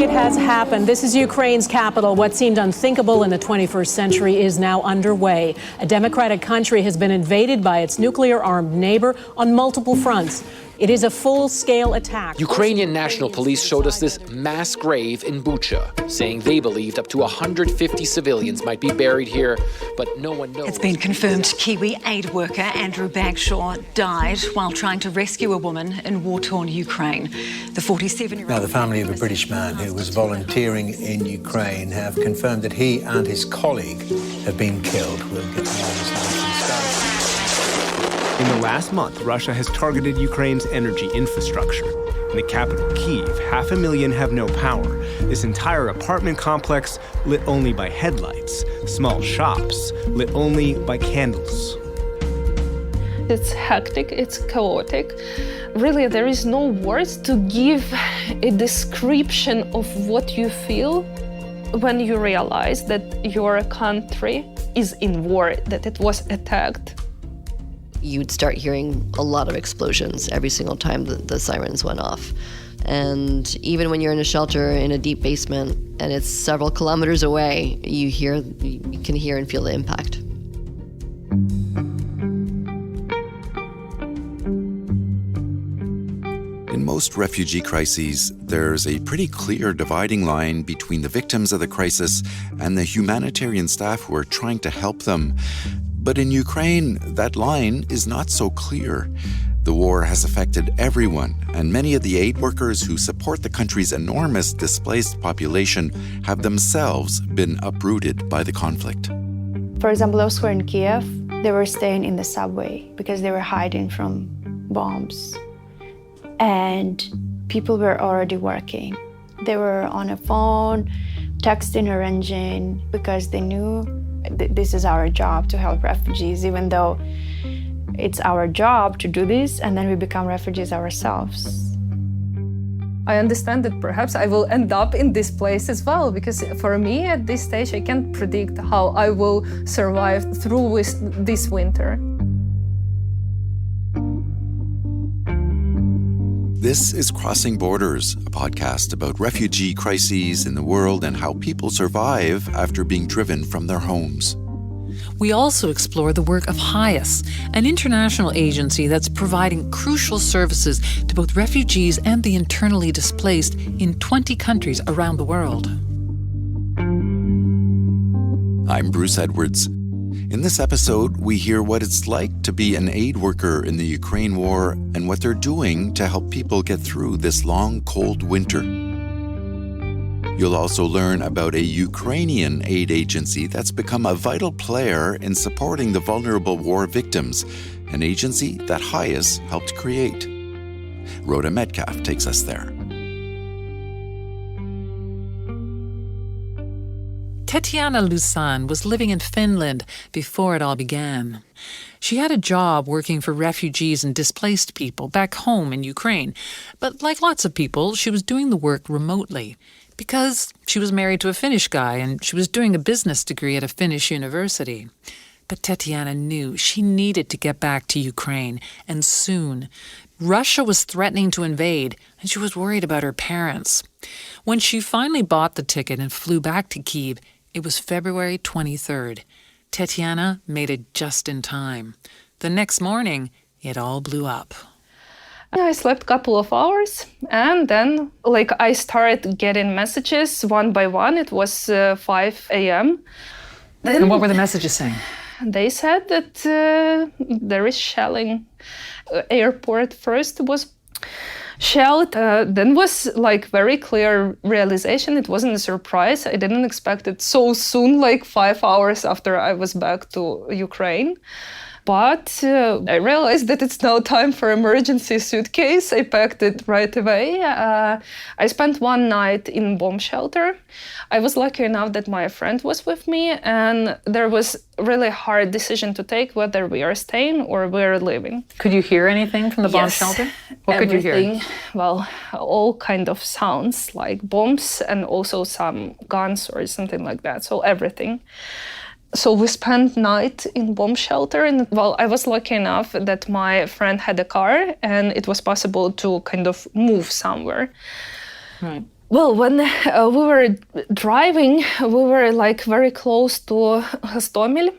It has happened. This is Ukraine's capital. What seemed unthinkable in the 21st century is now underway. A democratic country has been invaded by its nuclear-armed neighbor on multiple fronts. It is a full-scale attack. Ukrainian National Police showed us this mass grave in Bucha, saying they believed up to 150 civilians might be buried here, but no one knows. It's been confirmed Kiwi aid worker Andrew Bagshaw died while trying to rescue a woman in war-torn Ukraine. The 47-year-old... Now, the family of a British man who was volunteering in Ukraine have confirmed that he and his colleague have been killed. We'll get more on this now from Sky. In the last month, Russia has targeted Ukraine's energy infrastructure. In the capital, Kyiv, 500,000 have no power. This entire apartment complex lit only by headlights. Small shops lit only by candles. It's hectic, it's chaotic. Really, there is no words to give a description of what you feel when you realize that your country is in war, that it was attacked. You'd start hearing a lot of explosions every single time the sirens went off. And even when you're in a shelter in a deep basement and it's several kilometers away, you can hear and feel the impact. In most refugee crises, there's a pretty clear dividing line between the victims of the crisis and the humanitarian staff who are trying to help them. But in Ukraine, that line is not so clear. The war has affected everyone, and many of the aid workers who support the country's enormous displaced population have themselves been uprooted by the conflict. For example, those who were in Kyiv, they were staying in the subway because they were hiding from bombs. And people were already working. They were on a phone, texting, arranging, because they knew this is our job to help refugees, even though it's our job to do this, and then we become refugees ourselves. I understand that perhaps I will end up in this place as well, because for me at this stage I can't predict how I will survive through this winter. This is Crossing Borders, a podcast about refugee crises in the world and how people survive after being driven from their homes. We also explore the work of HIAS, an international agency that's providing crucial services to both refugees and the internally displaced in 20 countries around the world. I'm Bruce Edwards. In this episode, we hear what it's like to be an aid worker in the Ukraine war and what they're doing to help people get through this long, cold winter. You'll also learn about a Ukrainian aid agency that's become a vital player in supporting the vulnerable war victims, an agency that HIAS helped create. Rhoda Metcalf takes us there. Tetiana Luzan was living in Finland before it all began. She had a job working for refugees and displaced people back home in Ukraine. But like lots of people, she was doing the work remotely because she was married to a Finnish guy and she was doing a business degree at a Finnish university. But Tetiana knew she needed to get back to Ukraine, and soon. Russia was threatening to invade, and she was worried about her parents. When she finally bought the ticket and flew back to Kyiv, it was February 23rd. Tetiana made it just in time. The next morning, it all blew up. I slept a couple of hours, and then I started getting messages one by one. It was 5 a.m. And what were the messages saying? They said that there is shelling. Airport first was shelled. Then was very clear realization. It wasn't a surprise. I didn't expect it so soon, 5 hours after I was back to Ukraine. But I realized that it's now time for emergency suitcase. I packed it right away. I spent one night in bomb shelter. I was lucky enough that my friend was with me, and there was a really hard decision to take whether we are staying or we are leaving. Could you hear anything from the bomb shelter? What could you hear? Well, all kind of sounds like bombs and also some guns or something like that. So everything. So we spent night in bomb shelter, and I was lucky enough that my friend had a car and it was possible to kind of move somewhere. Right. Well, when we were driving, we were like very close to Hostomel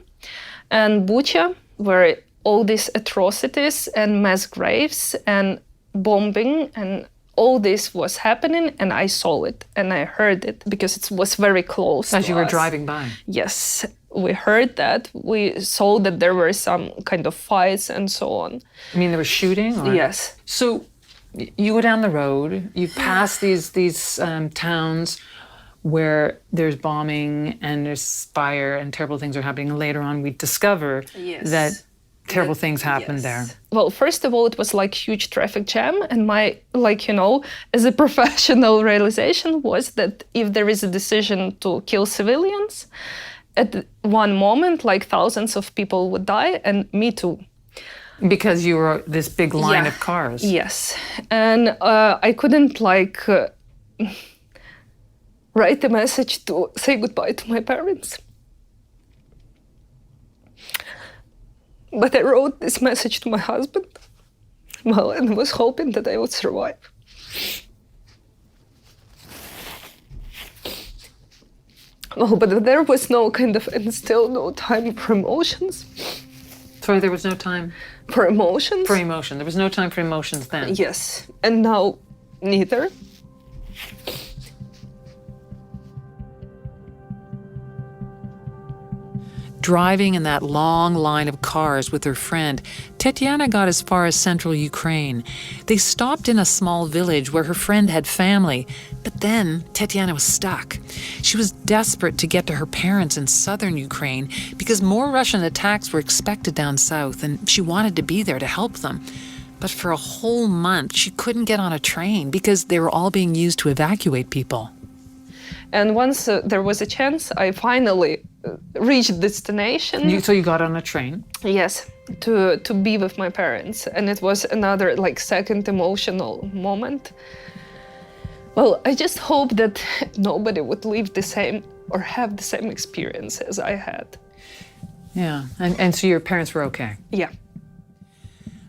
and Bucha, where all these atrocities and mass graves and bombing and all this was happening, and I saw it and I heard it because it was very close as to you were us. driving by. Yes, we heard that. We saw that there were some kind of fights and so on. I mean, there was shooting? Or? Yes. So you go down the road, you pass these towns where there's bombing and there's fire and terrible things are happening. And later on, we discover that terrible things happened there. Well, first of all, it was like huge traffic jam. And my, as a professional realization was that if there is a decision to kill civilians, at one moment, like thousands of people would die, and me too. Because you were this big line of cars. Yes. And I couldn't write a message to say goodbye to my parents. But I wrote this message to my husband, and was hoping that I would survive. Well, but there was no and still no time for emotions. Sorry, there was no time? For emotions? For emotion. There was no time for emotions then? Yes, and now neither. Driving in that long line of cars with her friend, Tetiana got as far as central Ukraine. They stopped in a small village where her friend had family, but then Tetiana was stuck. She was desperate to get to her parents in southern Ukraine because more Russian attacks were expected down south, and she wanted to be there to help them. But for a whole month, she couldn't get on a train because they were all being used to evacuate people. And once there was a chance, I finally reached destination. So you got on a train? Yes, to be with my parents. And it was another second emotional moment. Well, I just hope that nobody would live the same or have the same experience as I had. Yeah, and so your parents were okay? Yeah.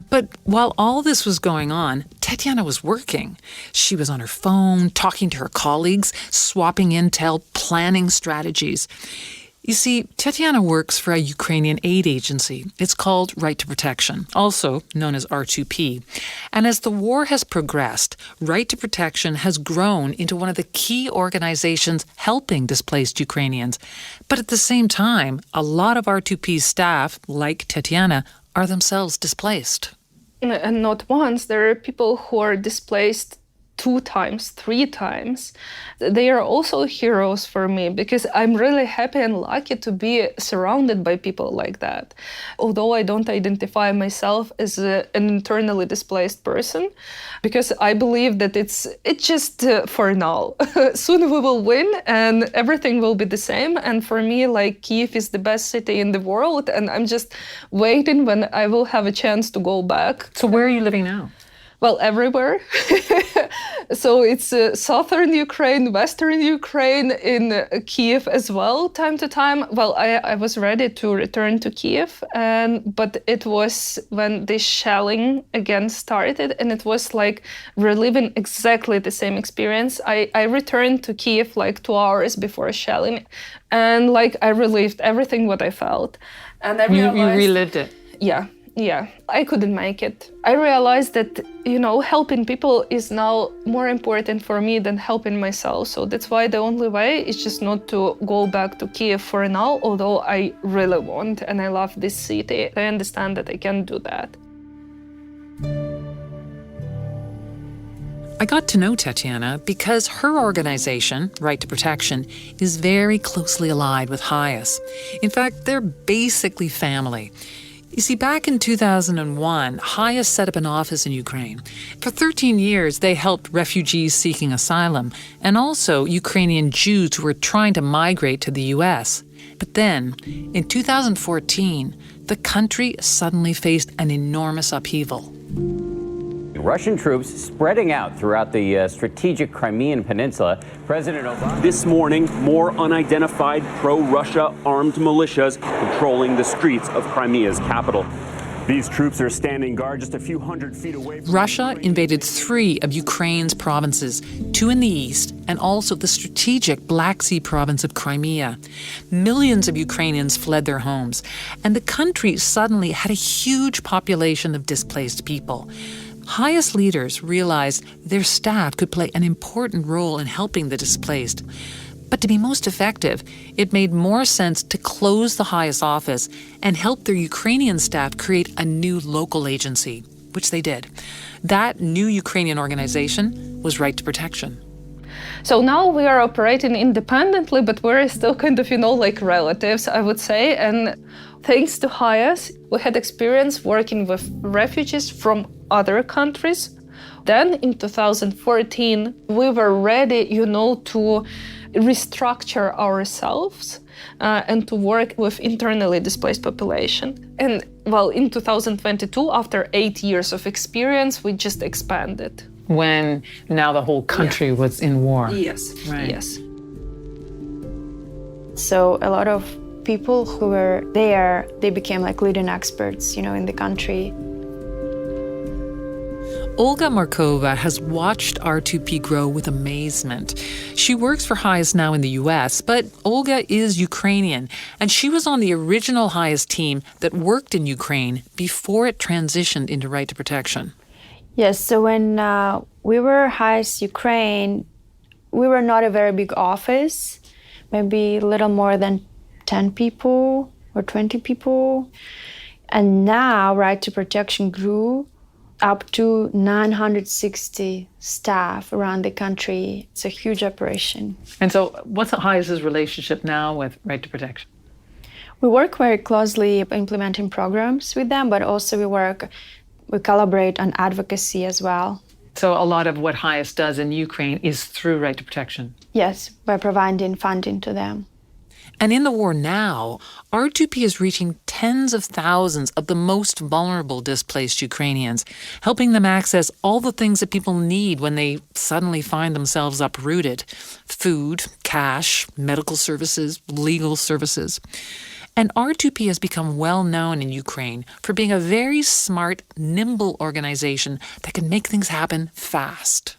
But while all this was going on, Tetiana was working. She was on her phone, talking to her colleagues, swapping intel, planning strategies. You see, Tetiana works for a Ukrainian aid agency. It's called Right to Protection, also known as R2P. And as the war has progressed, Right to Protection has grown into one of the key organizations helping displaced Ukrainians. But at the same time, a lot of R2P's staff, like Tetiana, are themselves displaced. And not once. There are people who are displaced 2 times, 3 times. They are also heroes for me because I'm really happy and lucky to be surrounded by people like that. Although I don't identify myself as an internally displaced person, because I believe that it's just for now. Soon we will win and everything will be the same. And for me, Kyiv is the best city in the world, and I'm just waiting when I will have a chance to go back. So where are you living now? Well, everywhere. So it's southern Ukraine, western Ukraine, in Kyiv as well, time to time. Well, I was ready to return to Kyiv, but it was when the shelling again started, and it was reliving exactly the same experience. I returned to Kyiv 2 hours before shelling, and I relived everything what I felt. And I realized, you relived it? Yeah, I couldn't make it. I realized that, helping people is now more important for me than helping myself. So that's why the only way is just not to go back to Kyiv for now, although I really want and I love this city. I understand that I can do that. I got to know Tetiana because her organization, Right to Protection, is very closely allied with HIAS. In fact, they're basically family. You see, back in 2001, HIAS set up an office in Ukraine. For 13 years, they helped refugees seeking asylum and also Ukrainian Jews who were trying to migrate to the U.S. But then, in 2014, the country suddenly faced an enormous upheaval. Russian troops spreading out throughout the strategic Crimean Peninsula. President Obama. This morning, more unidentified pro-Russia armed militias controlling the streets of Crimea's capital. These troops are standing guard just a few hundred feet away from Russia invaded 3 of Ukraine's provinces, 2 in the east, and also the strategic Black Sea province of Crimea. Millions of Ukrainians fled their homes, and the country suddenly had a huge population of displaced people. HIAS leaders realized their staff could play an important role in helping the displaced. But to be most effective, it made more sense to close the HIAS office and help their Ukrainian staff create a new local agency, which they did. That new Ukrainian organization was Right to Protection. So now we are operating independently, but we're still kind of, like relatives, I would say. And thanks to HIAS, we had experience working with refugees from other countries. Then in 2014, we were ready, to restructure ourselves and to work with internally displaced population. And in 2022, after 8 years of experience, we just expanded. When now the whole country was in war. Yes, right. Yes. So a lot of people who were there, they became like leading experts, in the country. Olga Markova has watched R2P grow with amazement. She works for HIAS now in the U.S., but Olga is Ukrainian, and she was on the original HIAS team that worked in Ukraine before it transitioned into Right to Protection. Yes, so when we were HIAS Ukraine, we were not a very big office, maybe a little more than 10 people or 20 people. And now Right to Protection grew up to 960 staff around the country. It's a huge operation. And so what's HIAS's relationship now with Right to Protection? We work very closely implementing programs with them, but also we collaborate on advocacy as well. So a lot of what HIAS does in Ukraine is through Right to Protection? Yes, by providing funding to them. And in the war now, R2P is reaching tens of thousands of the most vulnerable displaced Ukrainians, helping them access all the things that people need when they suddenly find themselves uprooted: food, cash, medical services, legal services. And R2P has become well known in Ukraine for being a very smart, nimble organization that can make things happen fast.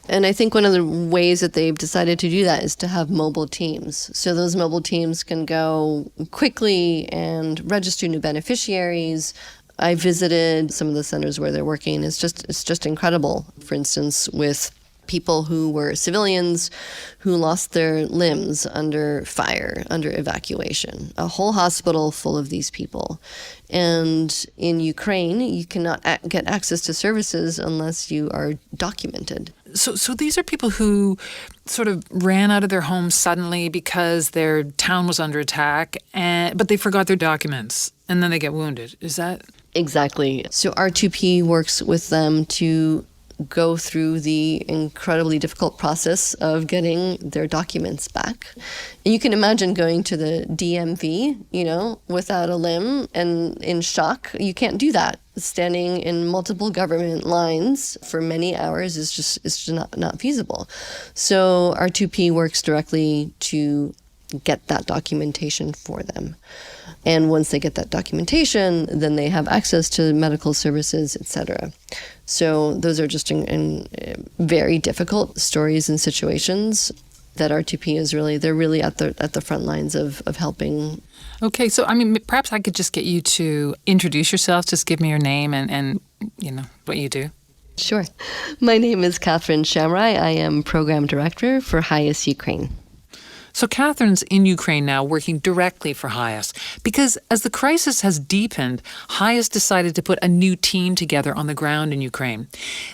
And I think one of the ways that they've decided to do that is to have mobile teams. So those mobile teams can go quickly and register new beneficiaries. I visited some of the centers where they're working. It's just incredible. For instance, with people who were civilians who lost their limbs under fire, under evacuation. A whole hospital full of these people. And in Ukraine, you cannot get access to services unless you are documented. So these are people who sort of ran out of their homes suddenly because their town was under attack, but they forgot their documents, and then they get wounded. Is that? Exactly. So R2P works with them to go through the incredibly difficult process of getting their documents back. And you can imagine going to the DMV, without a limb and in shock. You can't do that. Standing in multiple government lines for many hours is just not feasible. So R2P works directly to get that documentation for them. And once they get that documentation, then they have access to medical services, etc. So those are just in very difficult stories and situations that R2P is they're really at the front lines of helping. Okay, so perhaps I could just get you to introduce yourself. Just give me your name and what you do. Sure. My name is Catherine Shamrai. I am Program Director for HIAS Ukraine. So Catherine's in Ukraine now working directly for HIAS because as the crisis has deepened, HIAS decided to put a new team together on the ground in Ukraine.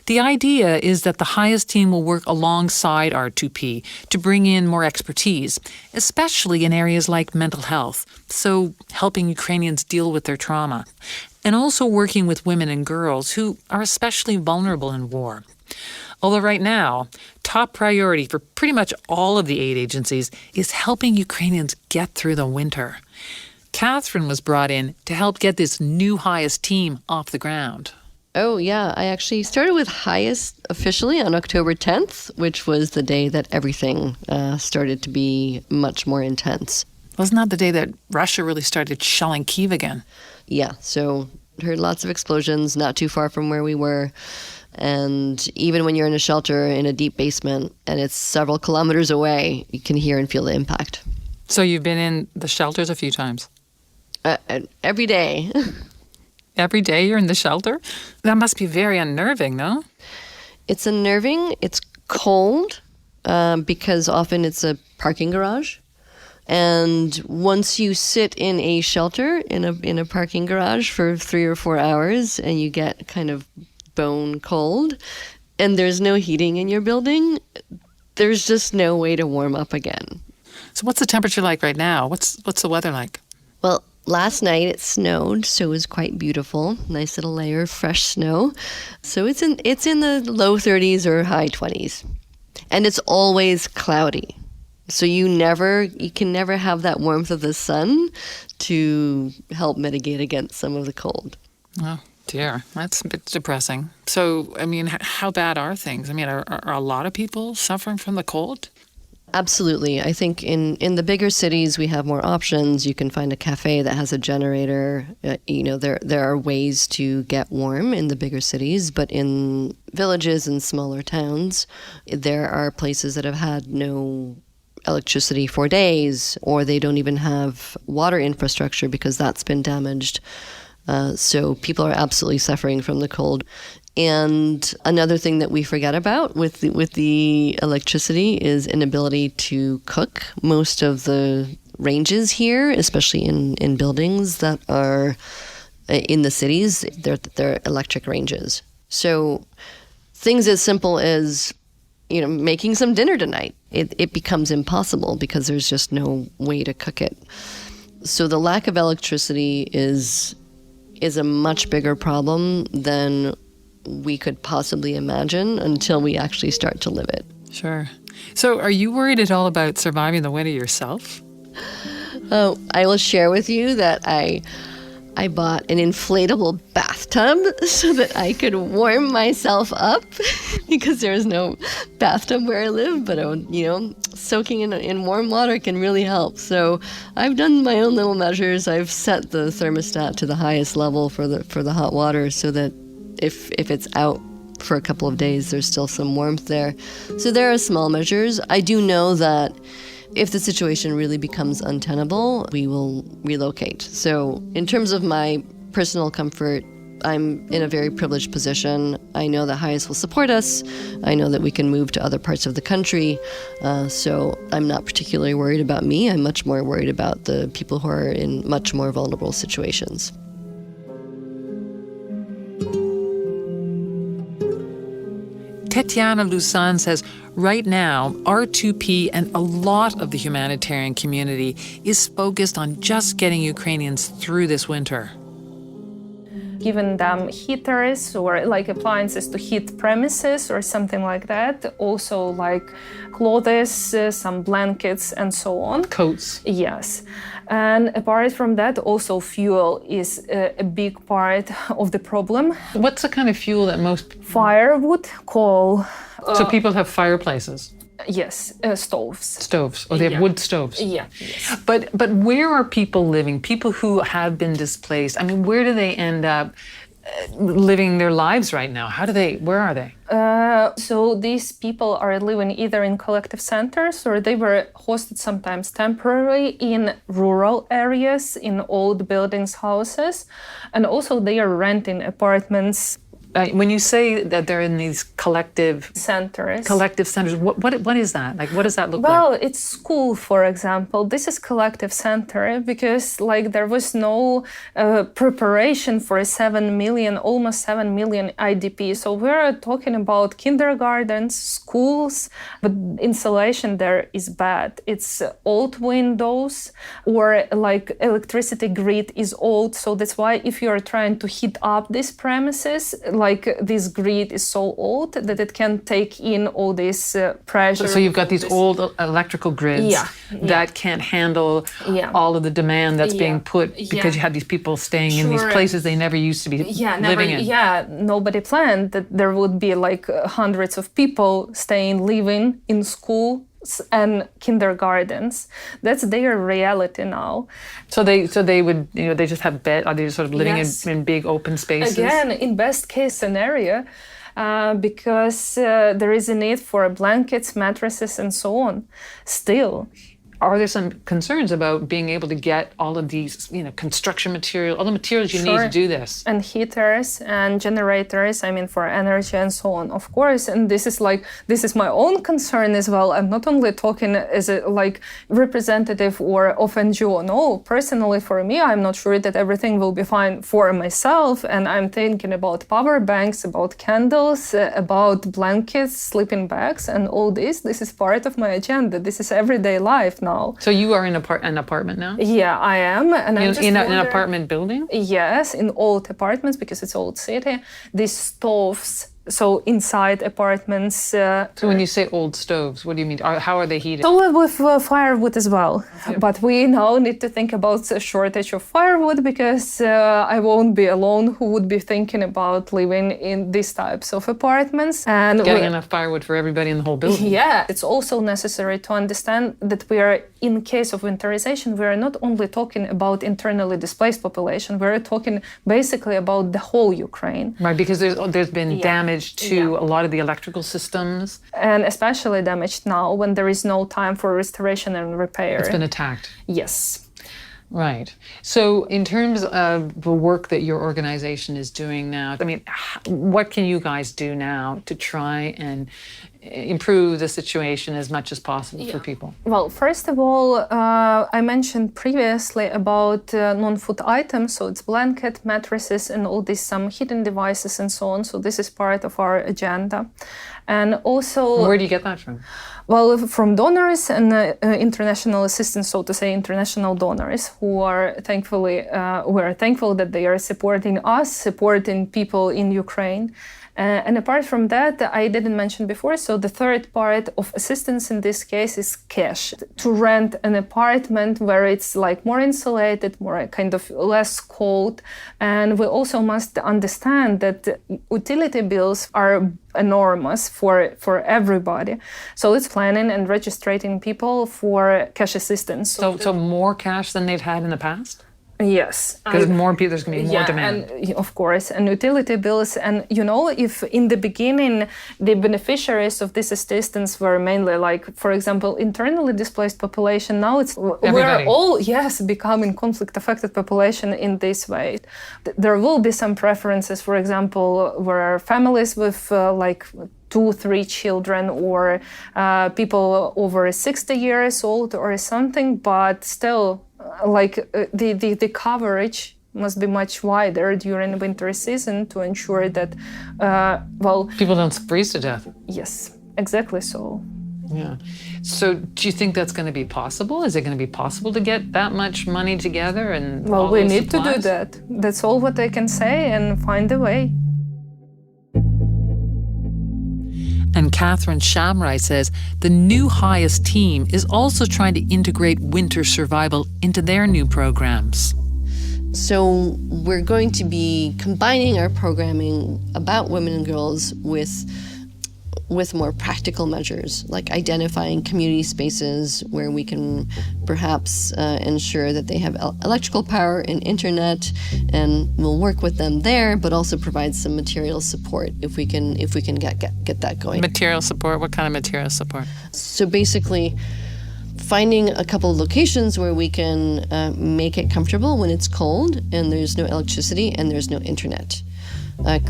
The idea is that the HIAS team will work alongside R2P to bring in more expertise, especially in areas like mental health, so helping Ukrainians deal with their trauma, and also working with women and girls who are especially vulnerable in war. Although right now, top priority for pretty much all of the aid agencies is helping Ukrainians get through the winter. Catherine was brought in to help get this new HIAS team off the ground. Oh, yeah. I actually started with HIAS officially on October 10th, which was the day that everything started to be much more intense. Wasn't that the day that Russia really started shelling Kyiv again? Yeah. So Heard lots of explosions not too far from where we were. And even when you're in a shelter in a deep basement and it's several kilometers away, you can hear and feel the impact. So you've been in the shelters a few times? Every day. Every day you're in the shelter? That must be very unnerving, no? It's unnerving. It's cold because often it's a parking garage. And once you sit in a shelter in a parking garage for 3 or 4 hours and you get kind of bone cold and there's no heating in your building, there's just no way to warm up again. So what's the temperature like right now? What's the weather like? Well, last night it snowed, so it was quite beautiful. Nice little layer of fresh snow. So it's in the low 30s or high 20s. And it's always cloudy. So you can never have that warmth of the sun to help mitigate against some of the cold. Oh, dear. That's a bit depressing. So, I mean, how bad are things? I mean, are a lot of people suffering from the cold? Absolutely. I think in the bigger cities, we have more options. You can find a cafe that has a generator. There are ways to get warm in the bigger cities, but in villages and smaller towns, there are places that have had no electricity for days, or they don't even have water infrastructure because that's been damaged. So people are absolutely suffering from the cold. And another thing that we forget about with the electricity is inability to cook. Most of the ranges here, especially in buildings that are in the cities, they're electric ranges. So things as simple as making some dinner tonight, it becomes impossible because there's just no way to cook it. So the lack of electricity is a much bigger problem than we could possibly imagine until we actually start to live it. Sure. So are you worried at all about surviving the winter yourself? Oh, I will share with you that I bought an inflatable bathtub so that I could warm myself up because there is no bathtub where I live, but soaking in warm water can really help. So I've done my own little measures. I've set the thermostat to the highest level for the hot water so that if it's out for a couple of days, there's still some warmth there. So there are small measures. I do know that if the situation really becomes untenable, we will relocate. So in terms of my personal comfort, I'm in a very privileged position. I know that HIAS will support us. I know that we can move to other parts of the country. So I'm not particularly worried about me. I'm much more worried about the people who are in much more vulnerable situations. Tetiana Luzan says right now, R2P and a lot of the humanitarian community is focused on just getting Ukrainians through this winter. Giving them heaters or appliances to heat premises or something like that. Also clothes, some blankets and so on. Coats. Yes. And apart from that, also fuel is a big part of the problem. What's the kind of fuel that most... Firewood, coal. So people have fireplaces? Yes, stoves. Stoves. Oh, they have wood stoves. Yeah. Yes. But where are people living? People who have been displaced. I mean, where do they end up living their lives right now? Where are they? So these people are living either in collective centers or they were hosted sometimes temporarily in rural areas, in old buildings, houses. And also they are renting apartments. When you say that they're in these collective centers, what is that? What does that look like? Well, it's school, for example. This is collective center because there was no preparation for almost 7 million IDP. So we're talking about kindergartens, schools, but insulation there is bad. It's old windows or electricity grid is old. So that's why if you're trying to heat up these premises, this grid is so old that it can take in all this pressure. So you've got these old electrical grids that can't handle all of the demand that's being put because you have these people staying in these places they never used to be living in. Yeah, nobody planned that there would be hundreds of people living in school and kindergartens. That's their reality now. So they would, they just have bed. Are they just sort of living Yes. in big open spaces? Again, in best case scenario, because there is a need for blankets, mattresses, and so on. Still. Are there some concerns about being able to get all of these, construction material, all the materials you need to do this? And heaters and generators, for energy and so on, of course. And this is my own concern as well. I'm not only talking as a representative or of NGO. No, personally for me, I'm not sure that everything will be fine for myself. And I'm thinking about power banks, about candles, about blankets, sleeping bags, and all this. This is part of my agenda. This is everyday life now. So you are in an apartment now? Yeah, I am. And I'm just in an apartment building? Yes, in old apartments because it's old city. These stoves, so inside apartments. So when you say old stoves, what do you mean? How are they heated? So with firewood as well. Yeah. But we now need to think about a shortage of firewood because I won't be alone who would be thinking about living in these types of apartments. And getting enough firewood for everybody in the whole building. Yeah, it's also necessary to understand that we are, in case of winterization, we are not only talking about internally displaced population, we're talking basically about the whole Ukraine. Right, because there's been damage to a lot of the electrical systems. And especially damaged now when there is no time for restoration and repair. It's been attacked. Yes. Right. So in terms of the work that your organization is doing now, what can you guys do now to try and improve the situation as much as possible for people? Well, first of all, I mentioned previously about non-food items. So it's blanket, mattresses, and all these some heating devices and so on. So this is part of our agenda. And also... Where do you get that from? Well, from donors and international assistance, so to say, international donors who are we're thankful that they are supporting us, supporting people in Ukraine. And apart from that, I didn't mention before, so the third part of assistance in this case is cash. To rent an apartment where it's more insulated, more kind of less cold. And we also must understand that utility bills are enormous for everybody. So it's planning and registering people for cash assistance. So more cash than they've had in the past? Yes. Because there's going to be more demand. And of course, and utility bills. And, if in the beginning, the beneficiaries of this assistance were mainly for example, internally displaced population, now we're all, becoming conflict-affected population in this way. There will be some preferences, for example, where families with 2-3 children or people over 60 years old or something, but still, the coverage must be much wider during winter season to ensure that, people don't freeze to death. Yes, exactly so. Yeah. So do you think that's going to be possible? Is it going to be possible to get that much money together and Well, we need to do that. That's all what I can say and find a way. And Catherine Shamrai says the new HIAS team is also trying to integrate winter survival into their new programs. So we're going to be combining our programming about women and girls with more practical measures, like identifying community spaces where we can perhaps ensure that they have electrical power and internet, and we'll work with them there, but also provide some material support if we can get that going. Material support? What kind of material support? So basically, finding a couple of locations where we can make it comfortable when it's cold and there's no electricity and there's no internet.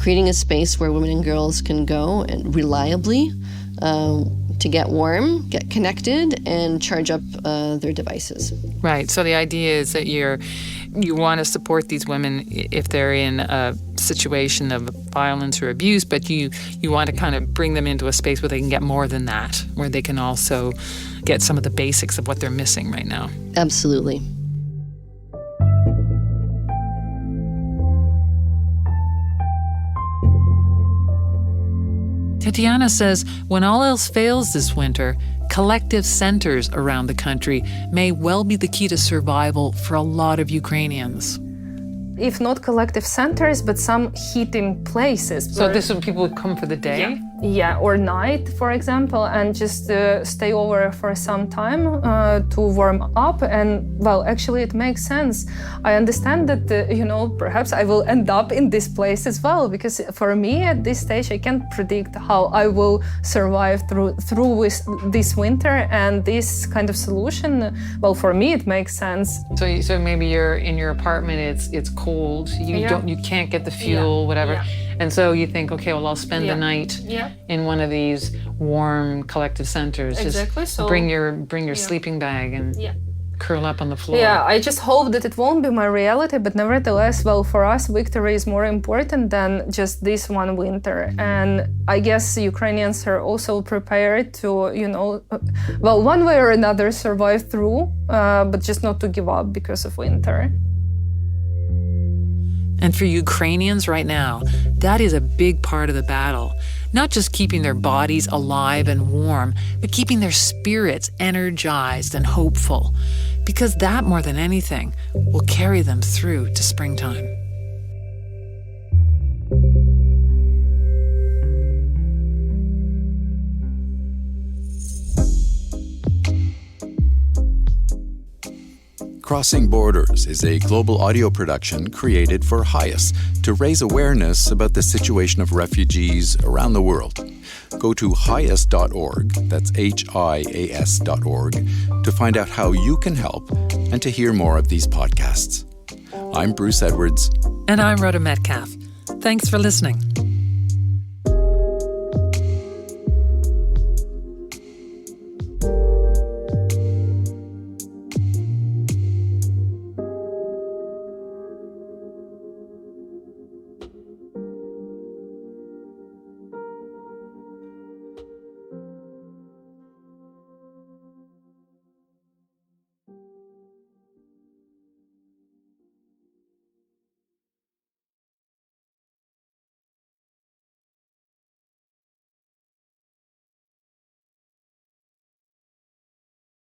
Creating a space where women and girls can go and reliably to get warm, get connected, and charge up their devices. Right. So the idea is that you want to support these women if they're in a situation of violence or abuse, but you want to kind of bring them into a space where they can get more than that, where they can also get some of the basics of what they're missing right now. Absolutely. Tetiana says when all else fails this winter, collective centers around the country may well be the key to survival for a lot of Ukrainians. If not collective centers, but some heating places. So this is when people would come for the day? Yeah. or night, for example, and just stay over for some time to warm up. And well, actually it makes sense. I understand that, perhaps I will end up in this place as well, because for me at this stage, I can't predict how I will survive through with this winter, and this kind of solution, well, for me it makes sense. So maybe you're in your apartment, it's cold, you can't get the fuel, whatever. Yeah. And so you think, okay, well, I'll spend the night in one of these warm collective centers. Exactly. Just bring your sleeping bag and curl up on the floor. Yeah, I just hope that it won't be my reality, but nevertheless, well, for us, victory is more important than just this one winter. And I guess Ukrainians are also prepared to, one way or another survive through, but just not to give up because of winter. And for Ukrainians right now, that is a big part of the battle. Not just keeping their bodies alive and warm, but keeping their spirits energized and hopeful. Because that, more than anything, will carry them through to springtime. Crossing Borders is a global audio production created for HIAS to raise awareness about the situation of refugees around the world. Go to hias.org, that's HIAS.org, to find out how you can help and to hear more of these podcasts. I'm Bruce Edwards. And I'm Rhoda Metcalf. Thanks for listening.